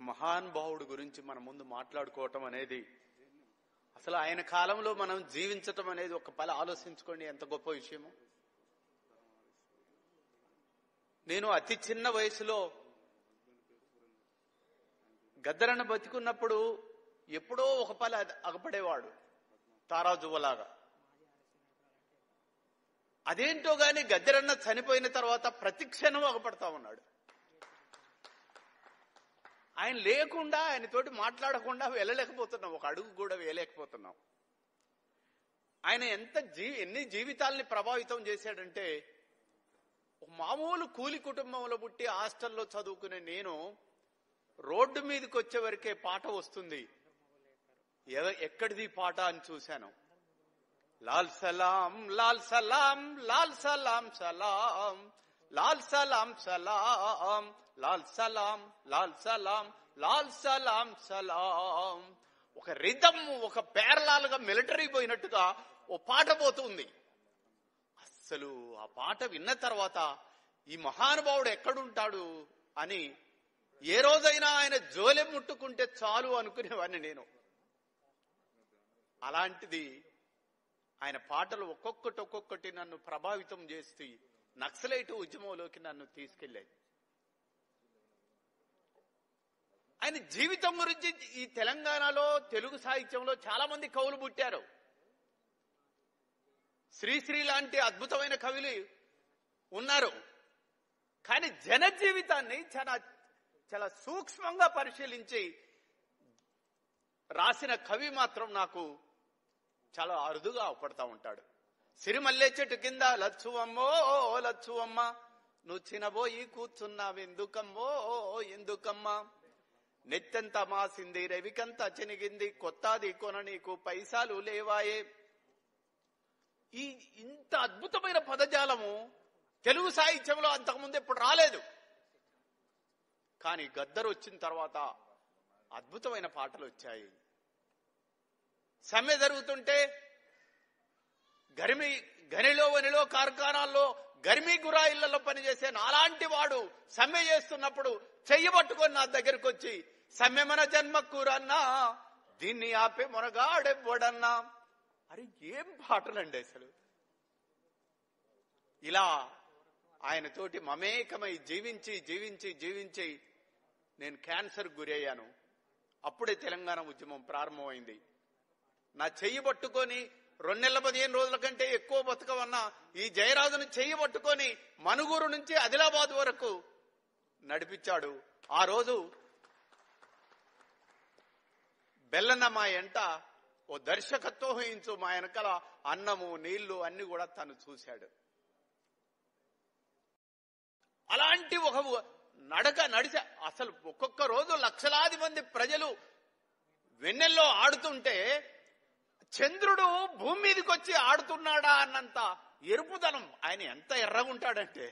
మహానుభావుడు గురించి మన ముందు మాట్లాడుకోవటం అనేది, అసలు ఆయన కాలంలో మనం జీవించటం అనేది ఒక పల ఆలోచించుకోండి ఎంత గొప్ప విషయము. నేను అతి చిన్న వయసులో గద్దరన్న బతికున్నప్పుడు ఎప్పుడో ఒక పల అగపడేవాడు తారాజువ్వలాగా. అదేంటో గాని గద్దరన్న చనిపోయిన తర్వాత ప్రతి క్షణం అగపడతా ఉన్నాడు. ఆయన లేకుండా, ఆయనతోటి మాట్లాడకుండా వెళ్ళలేకపోతున్నాం, ఒక అడుగు కూడా వేయలేకపోతున్నాం. ఆయన ఎన్ని జీవితాల్ని ప్రభావితం చేశాడంటే, ఒక మామూలు కూలి కుటుంబంలో పుట్టి హాస్టల్లో చదువుకునే నేను రోడ్డు మీదకి వచ్చే వరకే పాట వస్తుంది. ఎక్కడిది పాట అని చూశాను. లాల్ సలాం లాల్ సలాం లాల్ సలాం సలాం లాల్ సలాం సలాం లాల్ సలాం లాల్ సలాం లాల్ సలాం సలాం. ఒక రిథం, ఒక పేర్లాలుగా మిలిటరీ పోయినట్టుగా ఓ పాట పోతుంది. అసలు ఆ పాట విన్న తర్వాత ఈ మహానుభావుడు ఎక్కడుంటాడు అని ఏ రోజైనా ఆయన జోలె ముట్టుకుంటే చాలు అనుకునేవాడిని నేను. అలాంటిది ఆయన పాటలు ఒక్కొక్కటి నన్ను ప్రభావితం చేస్తూ నక్సలైట్ ఉద్యమంలోకి నన్ను తీసుకెళ్లాయి. ఆయన జీవితం గురించి ఈ తెలంగాణలో తెలుగు సాహిత్యంలో చాలా మంది కవులు పుట్టారు. శ్రీశ్రీ లాంటి అద్భుతమైన కవులు ఉన్నారు. కానీ జన జీవితాన్ని చాలా సూక్ష్మంగా పరిశీలించి రాసిన కవి మాత్రం నాకు చాలా అరుదుగా అవపడతా ఉంటాడు. సిరిమల్లె చెట్టు కింద లచ్చువమ్మో లచ్చువమ్మ, నువ్వు చినబోయి కూర్చున్నావెందుకమ్మో ఎందుకమ్మా, నెత్తెంత మాసింది రవికంత చెనిగింది, కొత్తది కొన నీకు పైసాలు లేవాయే. ఇంత అద్భుతమైన పదజాలము తెలుగు సాహిత్యంలో అంతకుముందు ఎప్పుడు రాలేదు. కానీ గద్దర్ వచ్చిన తర్వాత అద్భుతమైన పాటలు వచ్చాయి. సమ్మె జరుగుతుంటే గనిలో వనిలో కార్ఖానాల్లో గర్మీ గురాయిళ్లలో పనిచేసే నాలాంటి వాడు సమ్మె చేస్తున్నప్పుడు చెయ్యి పట్టుకొని నా దగ్గరకు వచ్చి, సమ్మె మన జన్మకూరన్నా, దీన్ని ఆపే మొనగాడెవ్వడన్నా. అరే ఏం పాటలండి అసలు. ఇలా ఆయనతోటి మమేకమై జీవించి నేను క్యాన్సర్ గురయ్యాను. అప్పుడే తెలంగాణ ఉద్యమం ప్రారంభమైంది. నా చెయ్యి పట్టుకొని 2 నెలల 15 రోజుల కంటే ఎక్కువ బతకమన్నా ఈ జయరాజును చెయ్యి పట్టుకొని మనుగూరు నుంచి ఆదిలాబాద్ వరకు నడిపించాడు. ఆ రోజు బెల్లన్న మా ఎంట ఓ దర్శకత్వం వహించు, మా వెనకాల అన్నము నీళ్లు అన్ని కూడా తను చూశాడు. అలాంటి ఒక నడక నడిచా. అసలు ఒక్కొక్క రోజు లక్షలాది మంది ప్రజలు వెన్నెల్లో ఆడుతుంటే చంద్రుడు భూమి మీదకి వచ్చి ఆడుతున్నాడా అన్నంత ఎరుపుదనం. ఆయన ఎంత ఎర్రగుంటాడంటే,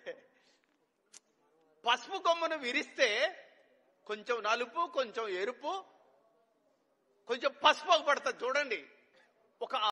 పసుపు కొమ్మను విరిస్తే కొంచెం నలుపు, కొంచెం ఎరుపు, కొంచెం పసుపు పడుతుంది చూడండి. ఒక